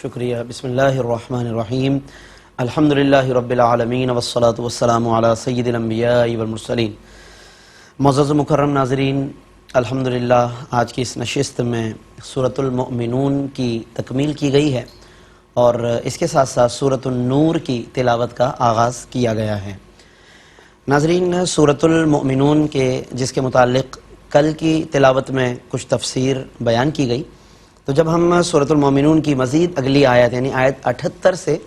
شکریہ۔ بسم اللہ الرحمن الرحیم، الحمدللہ رب العالمین والصلاة والسلام علی سید الانبیاء والمرسلین۔ معزز و مکرم ناظرین، الحمدللہ آج کی اس نشست میں سورۃ المؤمنون کی تکمیل کی گئی ہے اور اس کے ساتھ ساتھ سورۃ النور کی تلاوت کا آغاز کیا گیا ہے۔ ناظرین، سورۃ المؤمنون کے جس کے متعلق کل کی تلاوت میں کچھ تفسیر بیان کی گئی، تو جب ہم سورۃ المؤمنون کی مزید اگلی آیت یعنی آیت 78 سے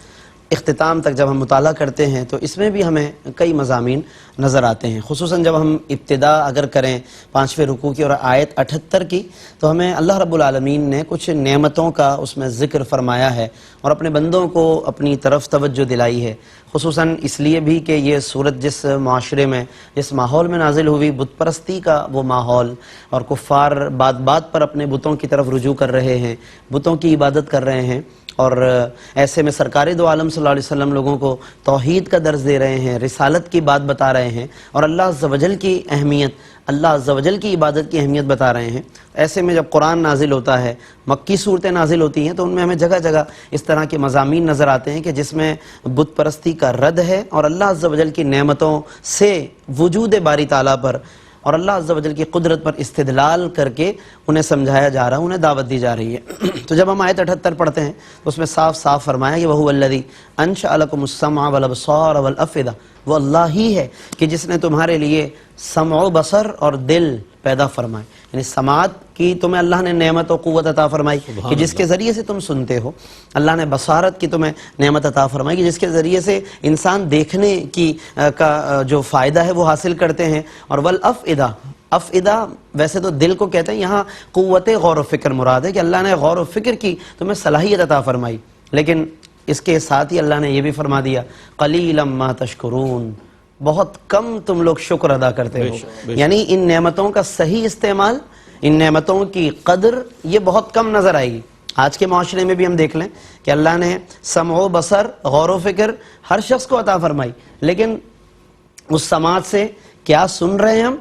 اختتام تک جب ہم مطالعہ کرتے ہیں تو اس میں بھی ہمیں کئی مضامین نظر آتے ہیں، خصوصاً جب ہم ابتدا اگر کریں 5ویں رکوع کی اور آیت 78 کی، تو ہمیں اللہ رب العالمین نے کچھ نعمتوں کا اس میں ذکر فرمایا ہے اور اپنے بندوں کو اپنی طرف توجہ دلائی ہے، خصوصاً اس لیے بھی کہ یہ سورت جس معاشرے میں جس ماحول میں نازل ہوئی، بت پرستی کا وہ ماحول، اور کفار بات بات پر اپنے بتوں کی طرف رجوع کر رہے ہیں، بتوں کی عبادت کر رہے ہیں، اور ایسے میں سرکار دو عالم صلی اللہ علیہ وسلم لوگوں کو توحید کا درس دے رہے ہیں، رسالت کی بات بتا رہے ہیں اور اللہ عز و جل کی اہمیت، اللہ عز و جل کی عبادت کی اہمیت بتا رہے ہیں۔ ایسے میں جب قرآن نازل ہوتا ہے، مکی صورتیں نازل ہوتی ہیں، تو ان میں ہمیں جگہ جگہ اس طرح کے مضامین نظر آتے ہیں کہ جس میں بت پرستی کا رد ہے اور اللہ عز و جل کی نعمتوں سے وجود باری تعالیٰ پر اور اللہ عز و جل کی قدرت پر استدلال کر کے انہیں سمجھایا جا رہا ہے، انہیں دعوت دی جا رہی ہے۔ تو جب ہم آیت 78 پڑھتے ہیں تو اس میں صاف صاف فرمایا کہ وَهُوَ الَّذِي أَنشَأَ لَكُمُ السَّمْعَ وَالْأَبْصَارَ وَالْأَفْئِدَةَ، وہ اللہ ہی ہے کہ جس نے تمہارے لیے سمع و بصر اور دل پیدا فرمائے، یعنی سماعت کی تمہیں اللہ نے نعمت و قوت عطا فرمائی کہ جس کے ذریعے سے تم سنتے ہو، اللہ نے بصارت کی تمہیں نعمت عطا فرمائی کہ جس کے ذریعے سے انسان دیکھنے کی کا جو فائدہ ہے وہ حاصل کرتے ہیں، اور والافئدہ، افئدہ ویسے تو دل کو کہتے ہیں، یہاں قوت غور و فکر مراد ہے کہ اللہ نے غور و فکر کی تمہیں صلاحیت عطا فرمائی، لیکن اس کے ساتھ ہی اللہ نے یہ بھی فرما دیا قلیلا ما تشکرون، بہت کم تم لوگ شکر ادا کرتے ہو، یعنی ان نعمتوں کا صحیح استعمال، ان نعمتوں کی قدر یہ بہت کم نظر آئے گی۔ آج کے معاشرے میں بھی ہم دیکھ لیں کہ اللہ نے سمع و بصر، غور و فکر ہر شخص کو عطا فرمائی، لیکن اس سماعت سے کیا سن رہے ہیں ہم،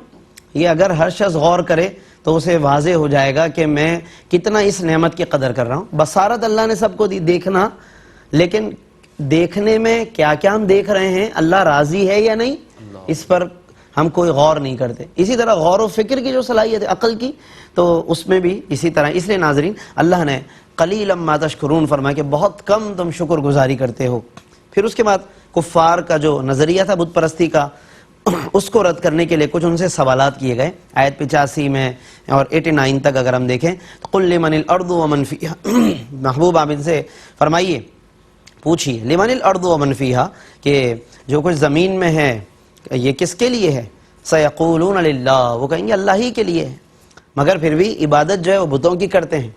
یہ اگر ہر شخص غور کرے تو اسے واضح ہو جائے گا کہ میں کتنا اس نعمت کی قدر کر رہا ہوں۔ بصارت اللہ نے سب کو دی، دیکھنا، لیکن دیکھنے میں کیا کیا ہم دیکھ رہے ہیں، اللہ راضی ہے یا نہیں، اس پر ہم کوئی غور نہیں کرتے۔ اسی طرح غور و فکر کی جو صلاحیت ہے عقل کی، تو اس میں بھی اسی طرح، اس لیے ناظرین اللہ نے قلیلا ما تشکرون فرمایا کہ بہت کم تم شکر گزاری کرتے ہو۔ پھر اس کے بعد کفار کا جو نظریہ تھا بت پرستی کا، اس کو رد کرنے کے لیے کچھ ان سے سوالات کیے گئے۔ آیت 85 میں اور 89 تک اگر ہم دیکھیں تو قل لمن الارض ومن فیہا، محبوب آپ ان سے فرمائیے، پوچھیے لمن الارض ومن فیہا کہ جو کچھ زمین میں ہے یہ کس کے لیے ہے، سیقولون للہ، وہ کہیں گے اللہ ہی کے لیے ہے، مگر پھر بھی عبادت جو ہے وہ بتوں کی کرتے ہیں،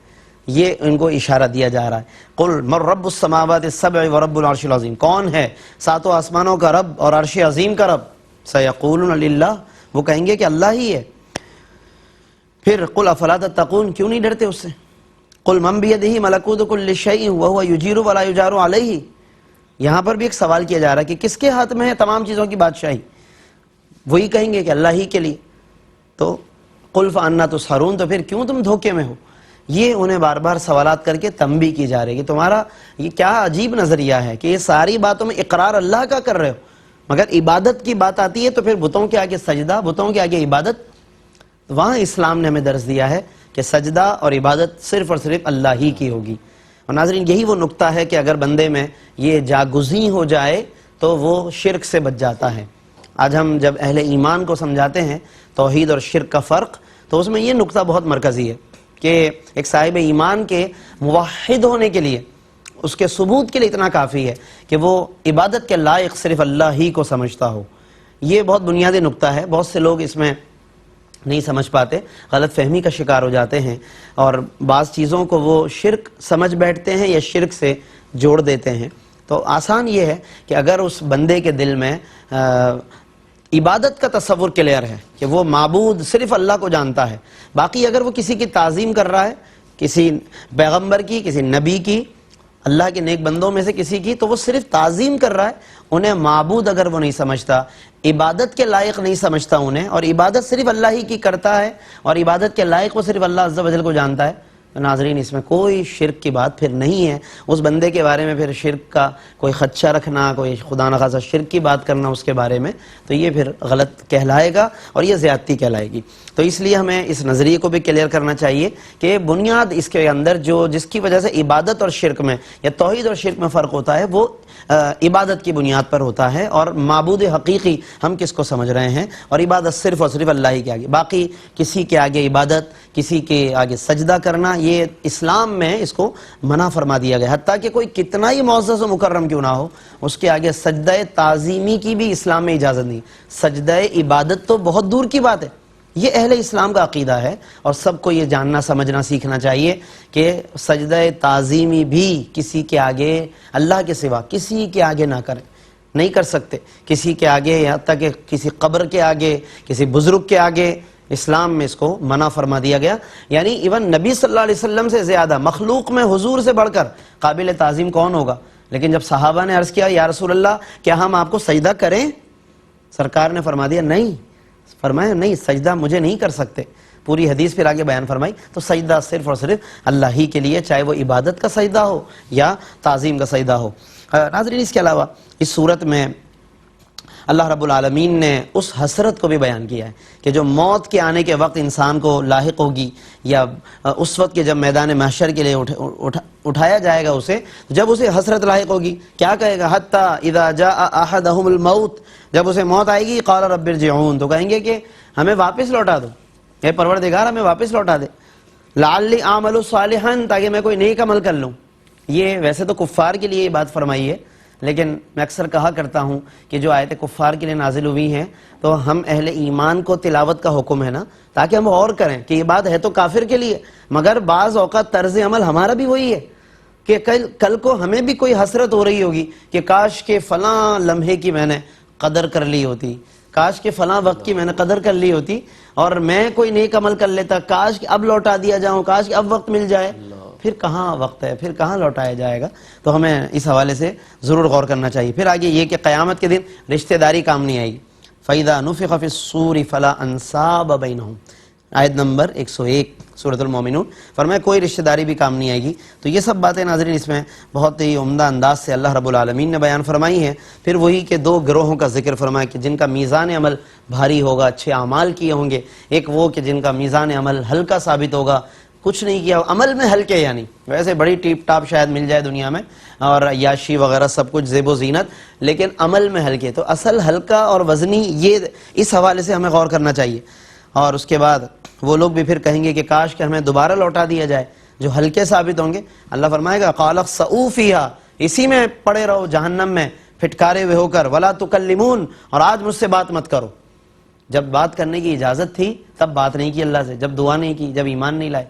یہ ان کو اشارہ دیا جا رہا ہے۔ قل من رب السماوات السبع ورب العرش العظیم، کون ہے ساتوں آسمانوں کا رب اور عرش عظیم کا رب، سیقولون للہ، وہ کہیں گے کہ اللہ ہی ہے۔ پھر قل افلا تتقون، کیوں نہیں ڈرتے اس سے، قل من بیدہ ملکوت کل شیء وہو یجیر ولا یجار علیہ، یہاں پر بھی ایک سوال کیا جا رہا ہے کہ کس کے ہاتھ میں ہے تمام چیزوں کی بادشاہی، وہی کہیں گے کہ اللہ ہی کے لیے، تو قل فانا تسحرون، تو پھر کیوں تم دھوکے میں ہو، یہ انہیں بار بار سوالات کر کے تنبیہ کی جا رہی ہے کہ تمہارا یہ کیا عجیب نظریہ ہے کہ یہ ساری باتوں میں اقرار اللہ کا کر رہے ہو، مگر عبادت کی بات آتی ہے تو پھر بتوں کے آگے سجدہ، بتوں کے آگے عبادت۔ وہاں اسلام نے ہمیں درس دیا ہے کہ سجدہ اور عبادت صرف اور صرف اللہ ہی کی ہوگی، اور ناظرین یہی وہ نقطہ ہے کہ اگر بندے میں یہ جاگزیں ہو جائے تو وہ شرک سے بچ جاتا ہے۔ آج ہم جب اہل ایمان کو سمجھاتے ہیں توحید اور شرک کا فرق، تو اس میں یہ نقطہ بہت مرکزی ہے کہ ایک صاحب ایمان کے موحد ہونے کے لیے، اس کے ثبوت کے لیے اتنا کافی ہے کہ وہ عبادت کے لائق صرف اللہ ہی کو سمجھتا ہو۔ یہ بہت بنیادی نقطہ ہے، بہت سے لوگ اس میں نہیں سمجھ پاتے، غلط فہمی کا شکار ہو جاتے ہیں اور بعض چیزوں کو وہ شرک سمجھ بیٹھتے ہیں یا شرک سے جوڑ دیتے ہیں۔ تو آسان یہ ہے کہ اگر اس بندے کے دل میں عبادت کا تصور کلیئر ہے کہ وہ معبود صرف اللہ کو جانتا ہے، باقی اگر وہ کسی کی تعظیم کر رہا ہے، کسی پیغمبر کی، کسی نبی کی، اللہ کے نیک بندوں میں سے کسی کی، تو وہ صرف تعظیم کر رہا ہے، انہیں معبود اگر وہ نہیں سمجھتا، عبادت کے لائق نہیں سمجھتا انہیں، اور عبادت صرف اللہ ہی کی کرتا ہے اور عبادت کے لائق وہ صرف اللہ عز و جل کو جانتا ہے، ناظرین اس میں کوئی شرک کی بات پھر نہیں ہے. اس بندے کے بارے میں پھر شرک کا کوئی خدشہ رکھنا, کوئی خدا نخواستہ شرک کی بات کرنا اس کے بارے میں, تو یہ پھر غلط کہلائے گا اور یہ زیادتی کہلائے گی. تو اس لیے ہمیں اس نظریے کو بھی کلیئر کرنا چاہیے کہ بنیاد اس کے اندر جس کی وجہ سے عبادت اور شرک میں یا توحید اور شرک میں فرق ہوتا ہے وہ عبادت کی بنیاد پر ہوتا ہے, اور معبود حقیقی ہم کس کو سمجھ رہے ہیں, اور عبادت صرف اور صرف اللہ ہی کے آگے. باقی کسی کے آگے عبادت, کسی کے آگے سجدہ کرنا, یہ اسلام میں اس کو منع فرما دیا گیا. حتیٰ کہ کوئی کتنا ہی معزز و مکرم کیوں نہ ہو, اس کے آگے سجدہ تعظیمی کی بھی اسلام میں اجازت نہیں. سجدہ عبادت تو بہت دور کی بات ہے. یہ اہل اسلام کا عقیدہ ہے, اور سب کو یہ جاننا سمجھنا سیکھنا چاہیے کہ سجدہ تعظیمی بھی کسی کے آگے, اللہ کے سوا کسی کے آگے نہ کریں, نہیں کر سکتے کسی کے آگے, یہاں تک کہ کسی قبر کے آگے, کسی بزرگ کے آگے. اسلام میں اس کو منع فرما دیا گیا. یعنی ایون نبی صلی اللہ علیہ وسلم سے زیادہ مخلوق میں حضور سے بڑھ کر قابل تعظیم کون ہوگا؟ لیکن جب صحابہ نے عرض کیا یا رسول اللہ کیا ہم آپ کو سجدہ کریں؟ سرکار نے فرما دیا نہیں, فرمایا نہیں, سجدہ مجھے نہیں کر سکتے. پوری حدیث پھر آگے بیان فرمائی. تو سجدہ صرف اور صرف اللہ ہی کے لیے, چاہے وہ عبادت کا سجدہ ہو یا تعظیم کا سجدہ ہو. ناظرین اس کے علاوہ اس صورت میں اللہ رب العالمین نے اس حسرت کو بھی بیان کیا ہے کہ جو موت کے آنے کے وقت انسان کو لاحق ہوگی, یا اس وقت کے جب میدان محشر کے لیے اٹھایا جائے گا اسے, جب اسے حسرت لاحق ہوگی کیا کہے گا؟ حتی اذا جاء احدہم الموت, جب اسے موت آئے گی قال رب ارجعون, تو کہیں گے کہ ہمیں واپس لوٹا دو, اے پروردگار ہمیں واپس لوٹا دے. لعلی اعمل صالحا, تاکہ میں کوئی نیک عمل کر لوں. یہ ویسے تو کفار کے لیے یہ بات فرمائی ہے, لیکن میں اکثر کہا کرتا ہوں کہ جو آیتیں کفار کے لیے نازل ہوئی ہیں تو ہم اہل ایمان کو تلاوت کا حکم ہے نا, تاکہ ہم غور کریں کہ یہ بات ہے تو کافر کے لیے, مگر بعض اوقات طرز عمل ہمارا بھی وہی ہے کہ کل کو ہمیں بھی کوئی حسرت ہو رہی ہوگی کہ کاش کے فلاں لمحے کی میں نے قدر کر لی ہوتی, کاش کے فلاں وقت کی میں نے قدر کر لی ہوتی, اور میں کوئی نیک عمل کر لیتا, کاش کہ اب لوٹا دیا جاؤں, کاش کہ اب وقت مل جائے. پھر کہاں وقت ہے, پھر کہاں لوٹایا جائے گا. تو ہمیں اس حوالے سے ضرور غور کرنا چاہیے. پھر آگے یہ کہ قیامت کے دن رشتہ داری کام نہیں آئے گی. فَإِذَا نُفِخَ فِي الصُّورِ فَلَا أَنْسَابَ بَيْنَهُمْ, آیت نمبر 101 سورۃ المومنون. فرمایا کوئی رشتہ داری بھی کام نہیں آئے گی. تو یہ سب باتیں ناظرین اس میں بہت ہی عمدہ انداز سے اللہ رب العالمین نے بیان فرمائی ہیں. پھر وہی کہ دو گروہوں کا ذکر فرمایا کہ جن کا میزان عمل بھاری ہوگا, اچھے اعمال کیے ہوں گے. ایک وہ کہ جن کا میزان عمل ہلکا ثابت ہوگا, کچھ نہیں کیا عمل میں ہلکے, یعنی ویسے بڑی ٹیپ ٹاپ شاید مل جائے دنیا میں اور عیاشی وغیرہ سب کچھ زیب و زینت, لیکن عمل میں ہلکے. تو اصل ہلکا اور وزنی, یہ اس حوالے سے ہمیں غور کرنا چاہیے. اور اس کے بعد وہ لوگ بھی پھر کہیں گے کہ کاش کہ ہمیں دوبارہ لوٹا دیا جائے, جو ہلکے ثابت ہوں گے. اللہ فرمائے گا قال اخسؤوا فیہا, اسی میں پڑے رہو جہنم میں پھٹکارے ہوئے ہو کر, ولا تکلمون, اور آج مجھ سے بات مت کرو. جب بات کرنے کی اجازت تھی تب بات نہیں کی اللہ سے, جب دعا نہیں کی, جب ایمان نہیں لائے,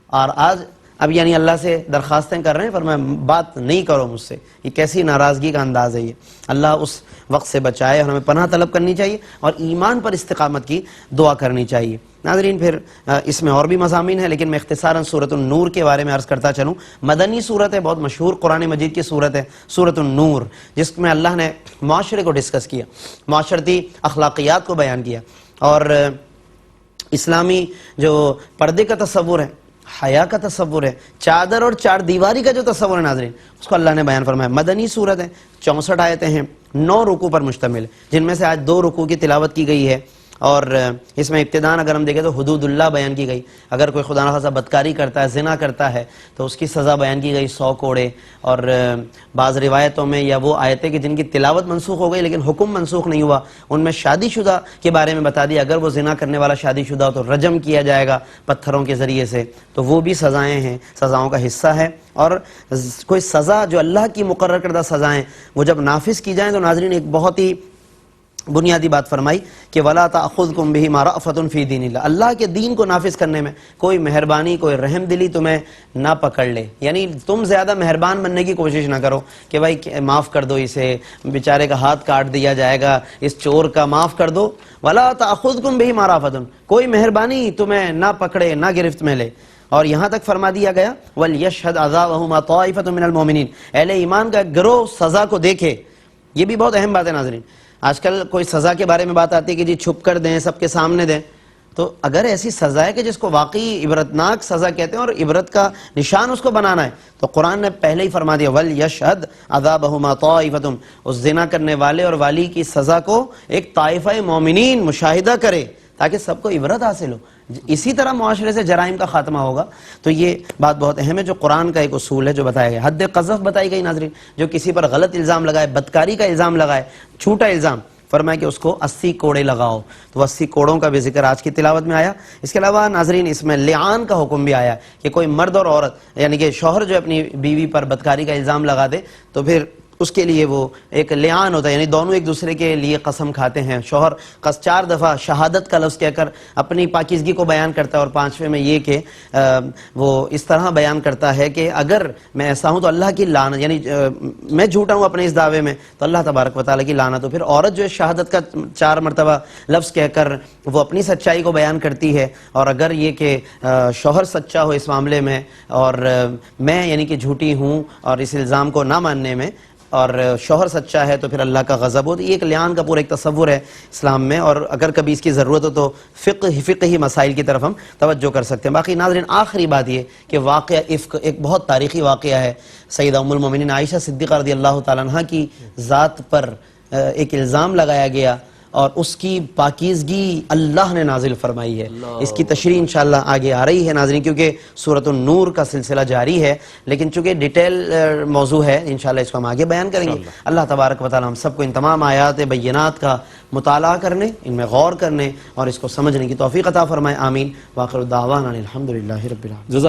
اور آج اب یعنی اللہ سے درخواستیں کر رہے ہیں, فرمایا بات نہیں کرو مجھ سے. یہ کیسی ناراضگی کا انداز ہے یہ. اللہ اس وقت سے بچائے, اور ہمیں پناہ طلب کرنی چاہیے اور ایمان پر استقامت کی دعا کرنی چاہیے. ناظرین پھر اس میں اور بھی مضامین ہیں, لیکن میں اختصاراً سورۃ النور کے بارے میں عرض کرتا چلوں. مدنی صورت ہے, بہت مشہور قرآن مجید کی صورت ہے سورۃ النور, جس میں اللہ نے معاشرے کو ڈسکس کیا, معاشرتی اخلاقیات کو بیان کیا, اور اسلامی جو پردے کا تصور ہے, حیا کا تصور ہے, چادر اور چار دیواری کا جو تصور ہے ناظرین, اس کو اللہ نے بیان فرمایا. مدنی صورت ہے, 64 آیتیں ہیں, 9 رکوع پر مشتمل, جن میں سے آج 2 رکوع کی تلاوت کی گئی ہے. اور اس میں ابتداءً اگر ہم دیکھیں تو حدود اللہ بیان کی گئی. اگر کوئی خدا نخواستہ بدکاری کرتا ہے, زنا کرتا ہے, تو اس کی سزا بیان کی گئی 100 کوڑے. اور بعض روایتوں میں یا وہ آیتیں کہ جن کی تلاوت منسوخ ہو گئی لیکن حکم منسوخ نہیں ہوا, ان میں شادی شدہ کے بارے میں بتا دیا, اگر وہ زنا کرنے والا شادی شدہ ہو تو رجم کیا جائے گا پتھروں کے ذریعے سے. تو وہ بھی سزائیں ہیں, سزاؤں کا حصہ ہے. اور کوئی سزا جو اللہ کی مقرر کردہ سزائیں, وہ جب نافذ کی جائیں تو ناظرین ایک بہت ہی بنیادی بات فرمائی کہ وَلَا تَأْخُذْكُمْ بِهِمَا رَأْفَةٌ فِي دِينِ اللَّهِ, اللہ کے دین کو نافذ کرنے میں کوئی مہربانی, کوئی رحم دلی تمہیں نہ پکڑ لے. یعنی تم زیادہ مہربان بننے کی کوشش نہ کرو کہ بھائی معاف کر دو اسے, بیچارے کا ہاتھ کاٹ دیا جائے گا, اس چور کا معاف کر دو. وَلَا تَأْخُذْكُمْ بِهِمَا رَأْفَةٌ, کوئی مہربانی تمہیں نہ پکڑے, نہ گرفت میں لے. اور یہاں تک فرما دیا گیا وَلْيَشْهَدْ عَذَابَهُمَا طَائِفَةٌ مِّنَ الْمُؤْمِنِينَ, اہل ایمان کا گروہ سزا کو دیکھے. یہ بھی بہت اہم بات ہے ناظرین. آج کل کوئی سزا کے بارے میں بات آتی ہے کہ جی چھپ کر دیں, سب کے سامنے دیں, تو اگر ایسی سزا ہے کہ جس کو واقعی عبرتناک سزا کہتے ہیں اور عبرت کا نشان اس کو بنانا ہے، تو قرآن نے پہلے ہی فرما دیا وَلْيَشْهَدْ عَذَابَهُمَا طَائِفَةٌ، اس زنا کرنے والے اور والی کی سزا کو ایک طائفہ مومنین مشاہدہ کرے تاکہ سب کو عبرت حاصل ہو. اسی طرح معاشرے سے جرائم کا خاتمہ ہوگا. تو یہ بات بہت اہم ہے جو قرآن کا ایک اصول ہے جو بتایا گیا. حد قذف بتائی گئی ناظرین، جو کسی پر غلط الزام لگائے، بدکاری کا الزام لگائے، جھوٹا الزام، فرمایا کہ اس کو 80 کوڑے لگاؤ. تو 80 کوڑوں کا بھی ذکر آج کی تلاوت میں آیا. اس کے علاوہ ناظرین اس میں لعان کا حکم بھی آیا کہ کوئی مرد اور عورت یعنی کہ شوہر جو اپنی بیوی پر بدکاری کا الزام لگا دے تو پھر اس کے لیے وہ ایک لعان ہوتا ہے، یعنی دونوں ایک دوسرے کے لیے قسم کھاتے ہیں. شوہر 4 دفعہ شہادت کا لفظ کہہ کر اپنی پاکیزگی کو بیان کرتا ہے، اور 5ویں میں یہ کہ وہ اس طرح بیان کرتا ہے کہ اگر میں ایسا ہوں تو اللہ کی لعنت، یعنی میں جھوٹا ہوں اپنے اس دعوے میں تو اللہ تبارک و تعالیٰ کی لعنت. تو پھر عورت جو ہے شہادت کا 4 مرتبہ لفظ کہہ کر وہ اپنی سچائی کو بیان کرتی ہے، اور اگر یہ کہ شوہر سچا ہو اس معاملے میں اور میں یعنی کہ جھوٹی ہوں اور اس الزام کو نہ ماننے میں، اور شوہر سچا ہے تو پھر اللہ کا غضب ہو. یہ ایک لعان کا پورا ایک تصور ہے اسلام میں، اور اگر کبھی اس کی ضرورت ہو تو فقہی مسائل کی طرف ہم توجہ کر سکتے ہیں. باقی ناظرین آخری بات یہ کہ واقعہ افک ایک بہت تاریخی واقعہ ہے. سیدہ ام المومنین عائشہ صدیقہ رضی اللہ تعالیٰ عنہ کی ذات پر ایک الزام لگایا گیا اور اس کی پاکیزگی اللہ نے نازل فرمائی ہے. اس کی تشریح انشاءاللہ آگے آ رہی ہے ناظرین، کیونکہ سورۃ النور کا سلسلہ جاری ہے، لیکن چونکہ ڈیٹیل موضوع ہے انشاءاللہ اس کو ہم آگے بیان کریں گے. اللہ تبارک و تعالی ہم سب کو ان تمام آیات بینات کا مطالعہ کرنے، ان میں غور کرنے اور اس کو سمجھنے کی توفیق عطا فرمائے. آمین. وآخر دعوانا الحمدللہ رب العالمین.